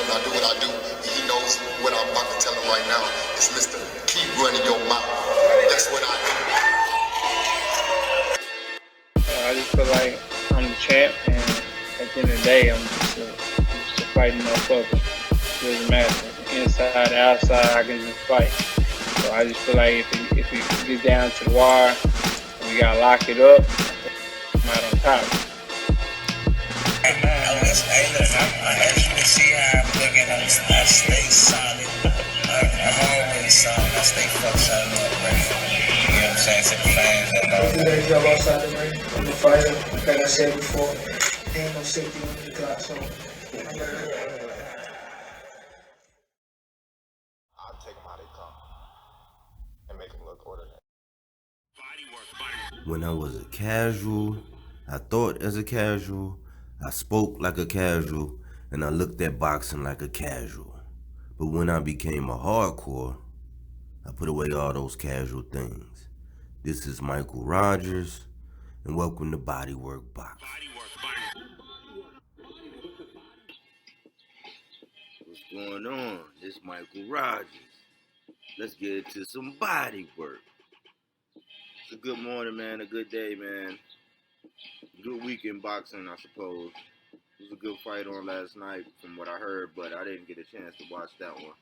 I do what I do. He knows what I'm about to tell him right now. It's Mr. Keep Running Your Mouth. That's what I do. I just feel like I'm the champ, and at the end of the day, I'm just a fighting motherfucker. It doesn't matter. Inside, outside, I can just fight. So I just feel like if it gets down to the wire, and we gotta lock it up, I'm out on top. Hey, look, as you can see how I'm looking, I stay solid. I'm always solid. I stay fucked solid up, man. You know what I'm saying? To the fans that know. I do that job outside the ring. I'm a fighter. Like I said before, ain't no safety on the clock, so I'll take them how they come and make them look ordinary. When I was a casual, I thought as a casual, I spoke like a casual, and I looked at boxing like a casual. But when I became a hardcore, I put away all those casual things. This is Michael Rogers, and welcome to Bodywork Box. What's going on? It's Michael Rogers. Let's get into some body work. It's a good morning, man. A good day, man. Good week in boxing, I suppose. It was a good fight on last night from what I heard, but I didn't get a chance to watch that one.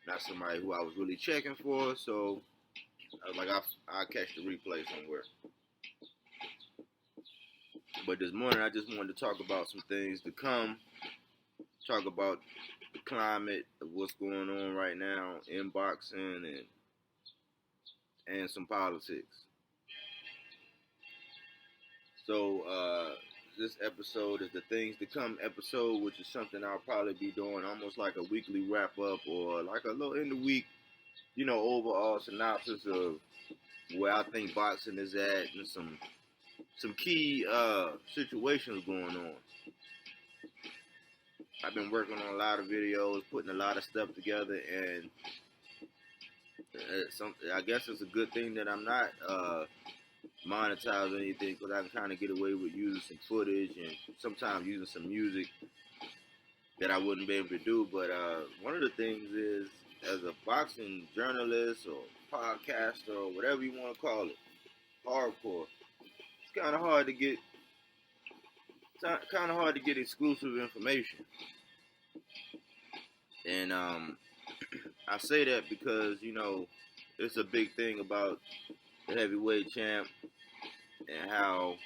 Not somebody who I was really checking for, so I was like, I'll catch the replay somewhere. But this morning, I just wanted to talk about some things to come. Talk about the climate of what's going on right now in boxing and some politics. So this episode is the Things to Come episode, which is something I'll probably be doing almost like a weekly wrap-up or like a little in the week, overall synopsis of where I think boxing is at and some key situations going on. I've been working on a lot of videos, putting a lot of stuff together, and I guess it's a good thing that I'm not monetize or anything, because I can kind of get away with using some footage and sometimes using some music that I wouldn't be able to do. But one of the things is, as a boxing journalist or podcaster or whatever you want to call it, hardcore, it's kind of hard to get exclusive information. And I say that because it's a big thing about the heavyweight champ and how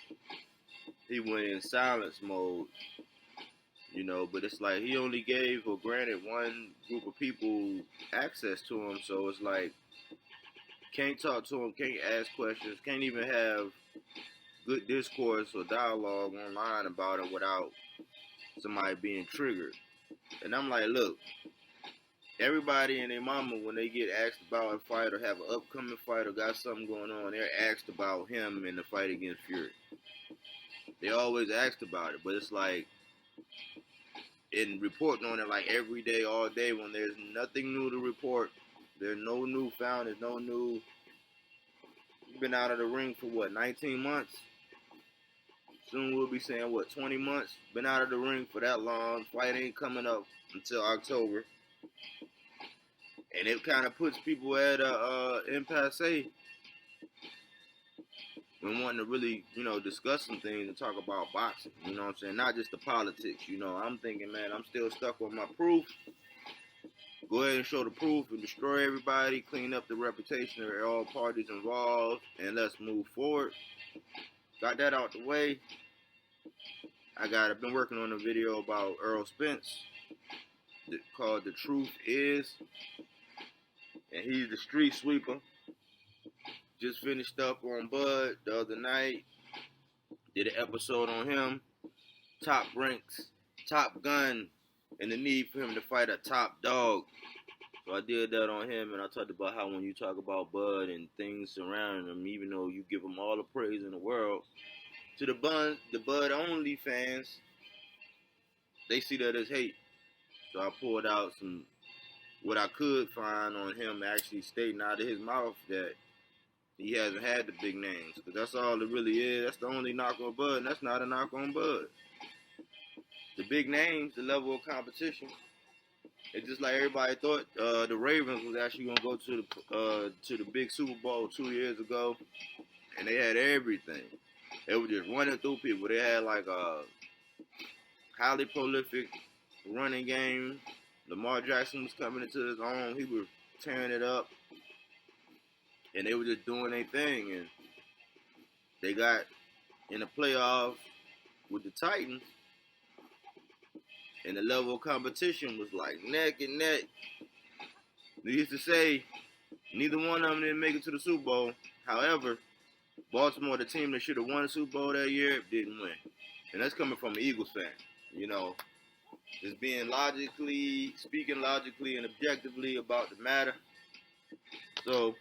he went in silence mode, but it's like he only gave or granted one group of people access to him, so it's like can't talk to him, can't ask questions, can't even have good discourse or dialogue online about him without somebody being triggered. And I'm like, look, everybody and their mama, when they get asked about a fight or have an upcoming fight or got something going on, they're asked about him in the fight against Fury. They always asked about it, but it's like in reporting on it like every day, all day, when there's nothing new to report, there's no new found, there's no new. You've been out of the ring for what, 19 months? Soon we'll be saying, 20 months? Been out of the ring for that long. Fight ain't coming up until October. And it kind of puts people at a impasse when wanting to really, discuss some things and talk about boxing. You know what I'm saying? Not just the politics. I'm thinking, man, I'm still stuck on my proof. Go ahead and show the proof and destroy everybody. Clean up the reputation of all parties involved. And let's move forward. Got that out the way. I've been working on a video about Earl Spence called The Truth Is. And he's the street sweeper. Just finished up on Bud the other night. Did an episode on him. Top ranks, Top Gun, and the need for him to fight a top dog. So I did that on him, and I talked about how when you talk about Bud and things surrounding him, even though you give him all the praise in the world, to the Bud only fans, they see that as hate. So I pulled out what I could find on him actually stating out of his mouth that he hasn't had the big names. Because that's all it really is. That's the only knock on Bud, and that's not a knock on Bud. The big names, the level of competition, It's just like everybody thought the Ravens was actually gonna go to the big Super Bowl 2 years ago, and they had everything. They were just running through people. They had like a highly prolific running game. Lamar Jackson was coming into his own. He was tearing it up, and they were just doing their thing. And they got in the playoffs with the Titans, and the level of competition was like neck and neck. Needless to say, neither one of them didn't make it to the Super Bowl. However, Baltimore, the team that should have won the Super Bowl that year, didn't win. And that's coming from an Eagles fan. You know, just speaking logically and objectively about the matter. So,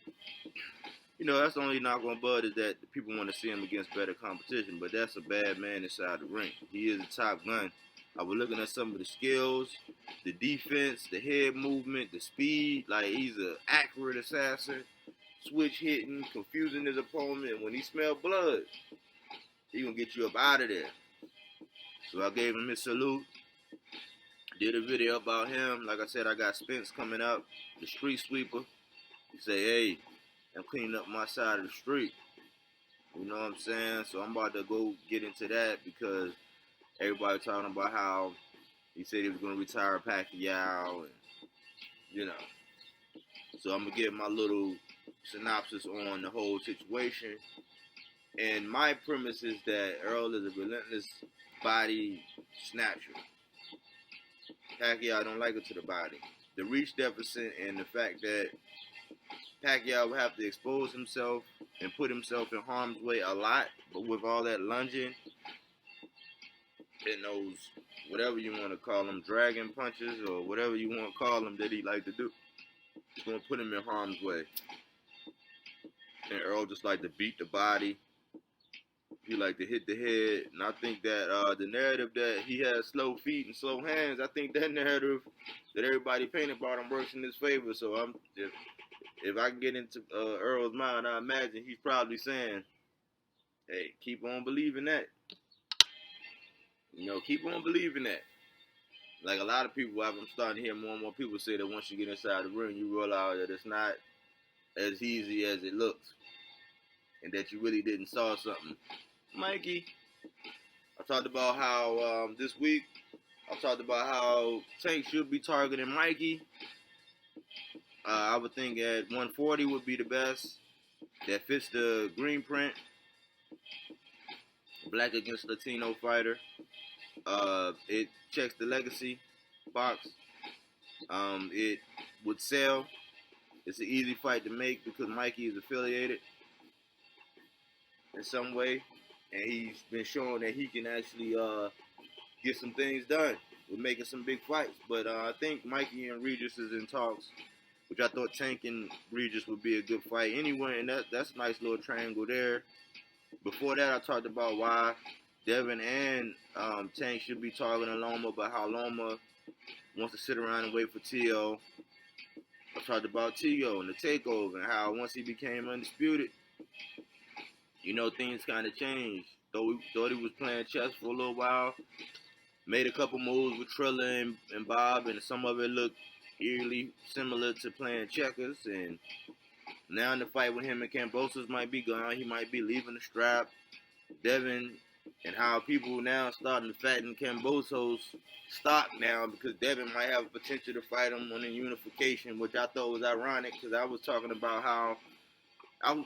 you know, that's the only knock on Bud is that the people want to see him against better competition. But that's a bad man inside the ring. He is a top gun. I was looking at some of the skills, the defense, the head movement, the speed. Like, he's an accurate assassin, switch hitting, confusing his opponent. And when he smelled blood, he going to get you up out of there. So I gave him his salute. Did a video about him. Like I said, I got Spence coming up, the street sweeper. He say, hey, I'm cleaning up my side of the street. You know what I'm saying? So I'm about to go get into that because everybody talking about how he said he was going to retire Pacquiao, and, you know. So I'm going to give my little synopsis on the whole situation. And my premise is that Earl is a relentless body snatcher. Pacquiao don't like it to the body. The reach deficit and the fact that Pacquiao would have to expose himself and put himself in harm's way a lot, but with all that lunging and those, whatever you want to call them, dragon punches or whatever you want to call them that he like to do, it's going to put him in harm's way. And Earl just like to beat the body. He like to hit the head. And I think that the narrative that he has slow feet and slow hands, I think that narrative that everybody painted about him works in his favor. So if I can get into Earl's mind, I imagine he's probably saying, hey, keep on believing that. You know, keep on believing that. Like a lot of people, I'm starting to hear more and more people say that once you get inside the ring, you realize that it's not as easy as it looks. And that you really didn't saw something. Mikey, I talked about how this week, I talked about how Tank should be targeting Mikey. I would think at 140 would be the best. That fits the green print. Black against Latino fighter. It checks the legacy box. It would sell. It's an easy fight to make because Mikey is affiliated in some way. And he's been showing that he can actually get some things done with making some big fights. But I think Mikey and Regis is in talks, which I thought Tank and Regis would be a good fight anyway. And that's a nice little triangle there. Before that, I talked about why Devin and Tank should be targeting Loma, but how Loma wants to sit around and wait for T.O. I talked about T.O. and the takeover and how once he became undisputed, you know, things kind of changed. Thought he was playing chess for a little while. Made a couple moves with Trilla and Bob, and some of it looked eerily similar to playing checkers. And now in the fight with him and Kambosos might be gone. He might be leaving the strap. Devin, and how people now starting to fatten Kambosos' stock now because Devin might have a potential to fight him on a unification, which I thought was ironic because I was talking about how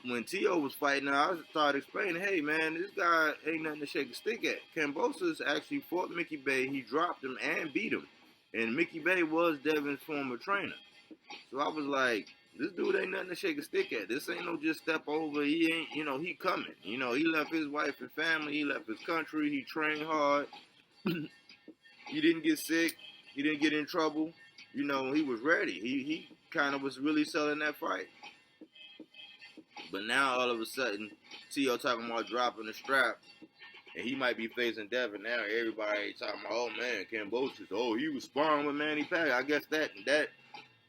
when T.O. was fighting, I started explaining, hey, man, this guy ain't nothing to shake a stick at. Kambosos actually fought Mickey Bey. He dropped him and beat him. And Mickey Bey was Devin's former trainer. So I was like, this dude ain't nothing to shake a stick at. This ain't no just step over. He ain't, you know, he coming. You know, he left his wife and family. He left his country. He trained hard. He didn't get sick. He didn't get in trouble. You know, he was ready. He kind of was really selling that fight. But now, all of a sudden, T.O. talking about dropping the strap, and he might be facing Devin now. Everybody talking about, oh, man, Kambosos, oh, he was sparring with Manny Pacquiao. I guess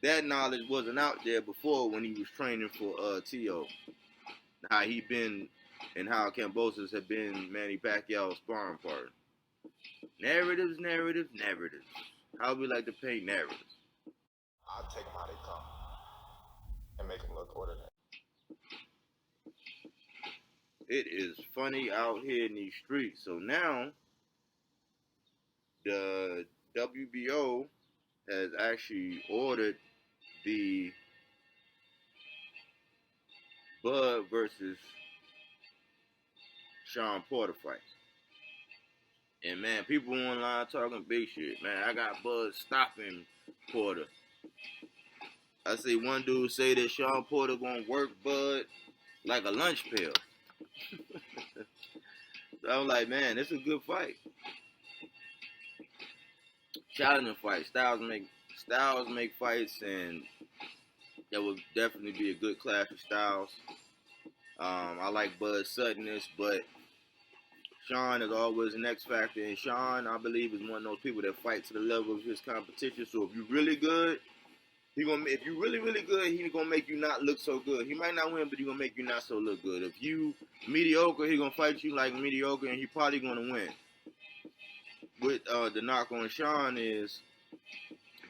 that knowledge wasn't out there before when he was training for T.O. How he been and how Kambosos had been Manny Pacquiao's sparring partner. Narratives. How we like to paint narratives. I'll take them how they come and make them look ordinary. It is funny out here in these streets. So now the WBO has actually ordered the Bud versus Sean Porter fight. And man, people online talking big shit. Man, I got Bud stopping Porter. I see one dude say that Sean Porter gonna work Bud like a lunch pail. So I was like, man, it's a good fight. Challenging fight. Styles make fights, and that would definitely be a good clash of styles. I like Bud's suddenness, but Sean is always an X factor, and Sean, I believe, is one of those people that fight to the level of his competition. So if you're really good, if you're really, really good, he's gonna make you not look so good. He might not win, but he's gonna make you not so look good. If you mediocre, he's gonna fight you like mediocre, and he's probably gonna win. With the knock on Sean is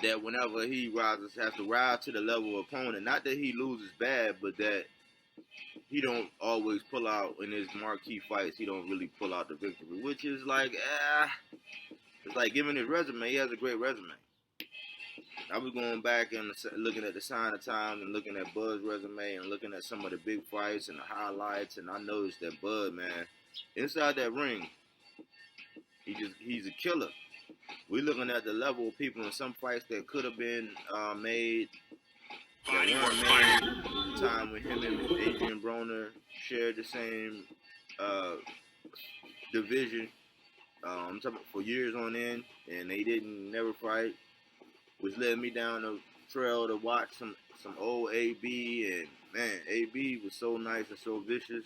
that whenever he has to rise to the level of opponent, not that he loses bad, but that he don't always pull out in his marquee fights. He don't really pull out the victory, which is like, it's like giving his resume. He has a great resume. I was going back and looking at the sign of time and looking at Bud's resume and looking at some of the big fights and the highlights, and I noticed that Bud, man, inside that ring, he's a killer. We're looking at the level of people in some fights that could have been made. That weren't made. There was a time when him and Adrian Broner shared the same division. I'm talking for years on end, and they never fight, which led me down the trail to watch some old AB, and man, AB was so nice and so vicious.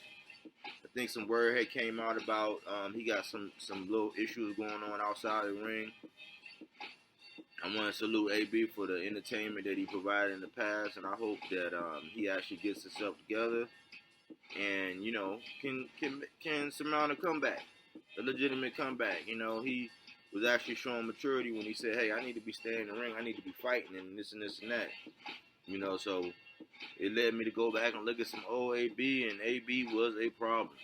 I think some word had came out about he got some little issues going on outside the ring. I want to salute AB for the entertainment that he provided in the past, and I hope that he actually gets himself together and, you know, can surmount a comeback, a legitimate comeback. You know, he was actually showing maturity when he said, hey, I need to be staying in the ring, I need to be fighting and this and this and that. You know, so it led me to go back and look at some old AB, and AB was a problem.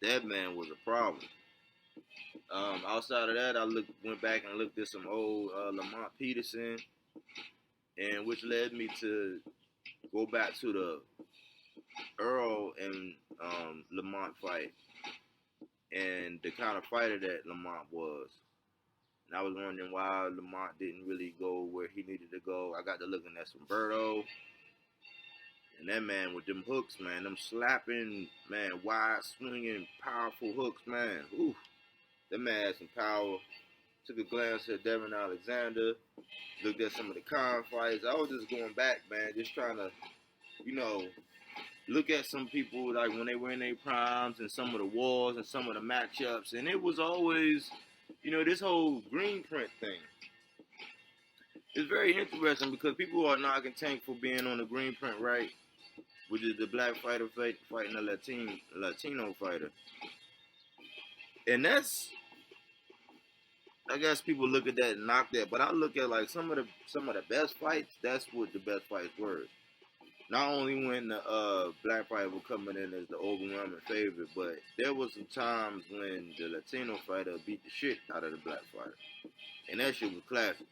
That man was a problem. Outside of that, I went back and looked at some old Lamont Peterson, and which led me to go back to the Earl and Lamont fight, and the kind of fighter that Lamont was. And I was wondering why Lamont didn't really go where he needed to go. I got to looking at some Berto, and that man with them hooks, man, them slapping, man, wide swinging, powerful hooks, man. Ooh. That man had some power. Took a glance at Devin Alexander. Looked at some of the con fights. I was just going back, man, just trying to, you know, look at some people like when they were in their primes and some of the wars and some of the matchups. And it was always, you know, this whole green print thing. It's very interesting because people are knocking Tank for being on the green print, right? Which is the black fighter fighting a Latino fighter. And that's, I guess people look at that and knock that, but I look at like some of the best fights. That's what the best fights were. Not only when the black fighter was coming in as the overwhelming favorite, but there was some times when the Latino fighter beat the shit out of the black fighter, and that shit was classic.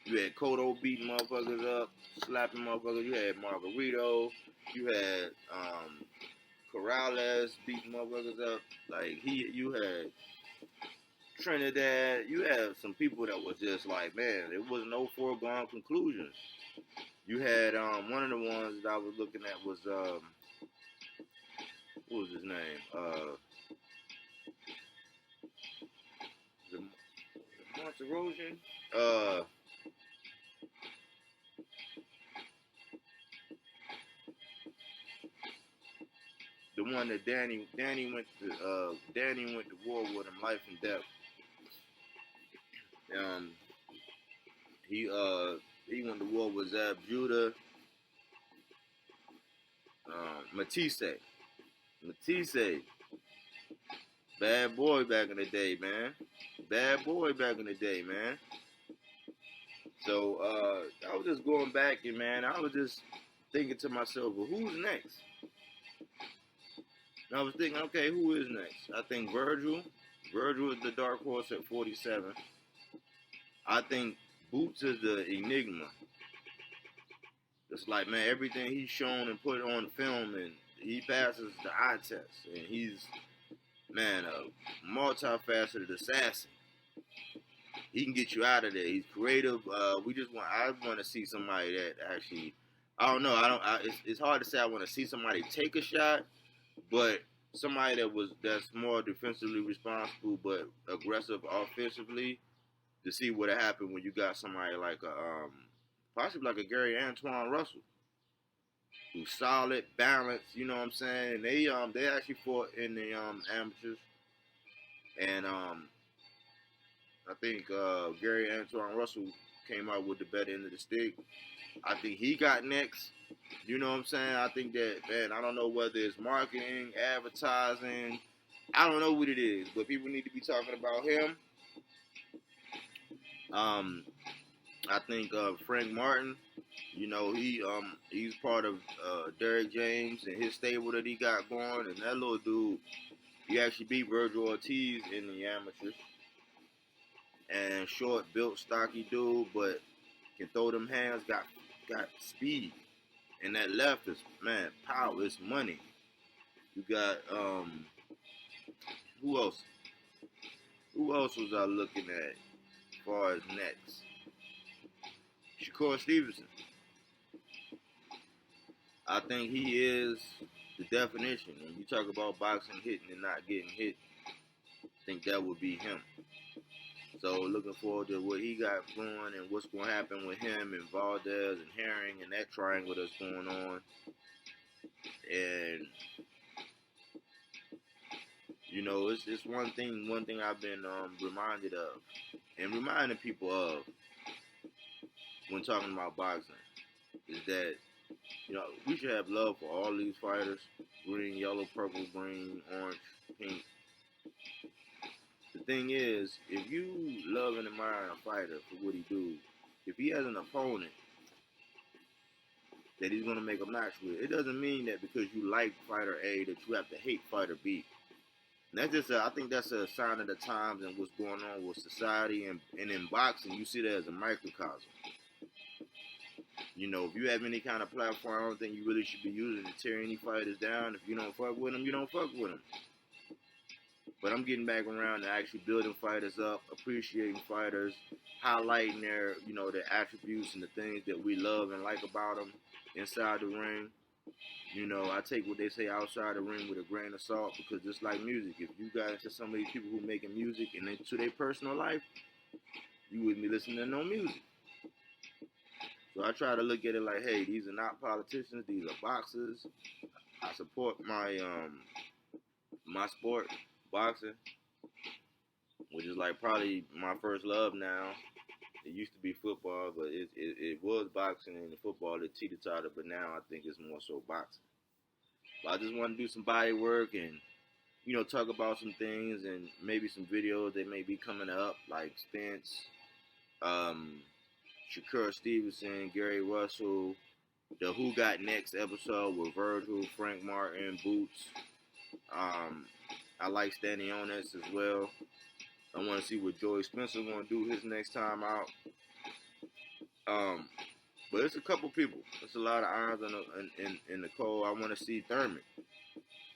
You had Cotto beating motherfuckers up, slapping motherfuckers. You had Margarito. You had Corrales beating motherfuckers up. Like you had Trinidad. You had some people that was just like, man, there was no foregone conclusions. You had one of the ones that I was looking at was what was his name? The Monster Erosion. The one that Danny went to war with him, life and death. He went to war with Zab Judah. Mattyhs. Bad boy back in the day, man. So I was just going back and man, I was just thinking to myself, well, who's next? And I was thinking, okay, who is next? I think Virgil. Virgil is the dark horse at 47. I think Boots is the enigma. It's like, man, everything he's shown and put on film, and he passes the eye test. And he's, man, a multifaceted assassin. He can get you out of there. He's creative. I want to see somebody that actually, I don't know. It's hard to say I want to see somebody take a shot, but somebody that's more defensively responsible but aggressive offensively, to see what happened when you got somebody like possibly like a Gary Antoine Russell, who's solid, balanced. You know what I'm saying? And they actually fought in the amateurs, and I think Gary Antoine Russell came out with the better end of the stick. I think he got next. You know what I'm saying? I think that, man, I don't know whether it's marketing, advertising. I don't know what it is, but people need to be talking about him. I think Frank Martin, you know, he's part of Derrick James and his stable that he got going. And that little dude, he actually beat Virgil Ortiz in the amateurs. And short, built, stocky dude, but can throw them hands, got speed. And that left is, man, power, it's money. You got, who else? Who else was I looking at as far as next? Shakur Stevenson. I think he is the definition. When you talk about boxing, hitting and not getting hit, I think that would be him. So looking forward to what he got going and what's going to happen with him and Valdez and Herring and that triangle that's going on. And, you know, it's one thing I've been reminded of and reminding people of when talking about boxing is that, you know, we should have love for all these fighters, green, yellow, purple, green, orange, pink. The thing is, if you love and admire a fighter for what he do, if he has an opponent that he's going to make a match with, it doesn't mean that because you like fighter A that you have to hate fighter B. And that's just, I think that's a sign of the times and what's going on with society. And in boxing, you see that as a microcosm. You know, if you have any kind of platform, I don't think you really should be using to tear any fighters down. If you don't fuck with them, you don't fuck with them. But I'm getting back around to actually building fighters up, appreciating fighters, highlighting their, you know, their attributes and the things that we love and like about them inside the ring. You know, I take what they say outside the ring with a grain of salt because just like music, if you got into some of these people who making music and into their personal life, you wouldn't be listening to no music. So I try to look at it like, hey, these are not politicians, these are boxers. I support my my sport, boxing, which is like probably my first love now. It used to be football, but it was boxing and football that teeter-totter, but now I think it's more so boxing. But I just want to do some body work and, you know, talk about some things and maybe some videos that may be coming up, like Spence, Shakur Stevenson, Gary Russell, the Who Got Next episode with Virgil, Frank Martin, Boots. I like standing on this as well. I want to see what Joey Spencer going to do his next time out. But it's a couple people. It's a lot of irons in the cold. I want to see Thurman.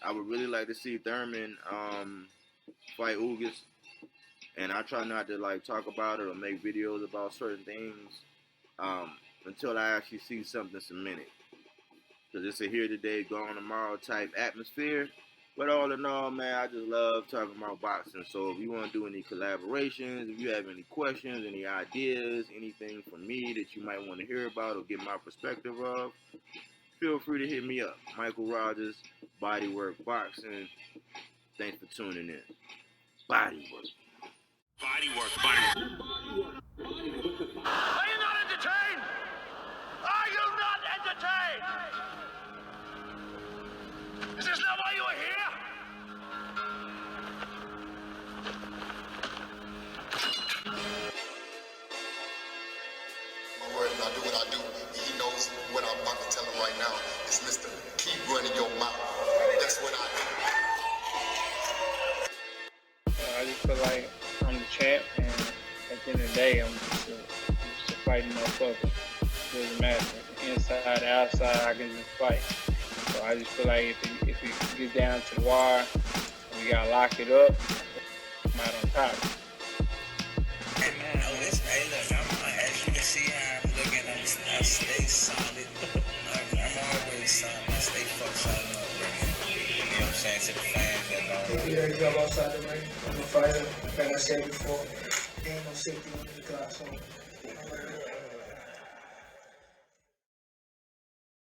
I would really like to see Thurman fight Ugas. And I try not to like talk about it or make videos about certain things until I actually see something cemented. Because it's a here today, gone tomorrow type atmosphere. But all in all, man, I just love talking about boxing. So if you want to do any collaborations, if you have any questions, any ideas, anything from me that you might want to hear about or get my perspective of, feel free to hit me up. Michael Rogers, Bodywork Boxing. Thanks for tuning in. Bodywork. Bodywork. Are you not entertained? Are you not entertained? Is this not why you are here? feel like I'm the champ, and at the end of the day, I'm just a fighting motherfucker. It doesn't matter. Inside, outside, I can just fight. So I just feel like if it gets down to the wire, we gotta lock it up, I'm out on top. Hey, look, as you can see how I'm looking, I stay solid. I'm always solid. I stay fuck solid up, bro. You know what I'm saying? To the fans that know. If you ready to go outside the ring, I'm a fighter. Like I said before, there ain't no safety in the glass. So I'm ready to go.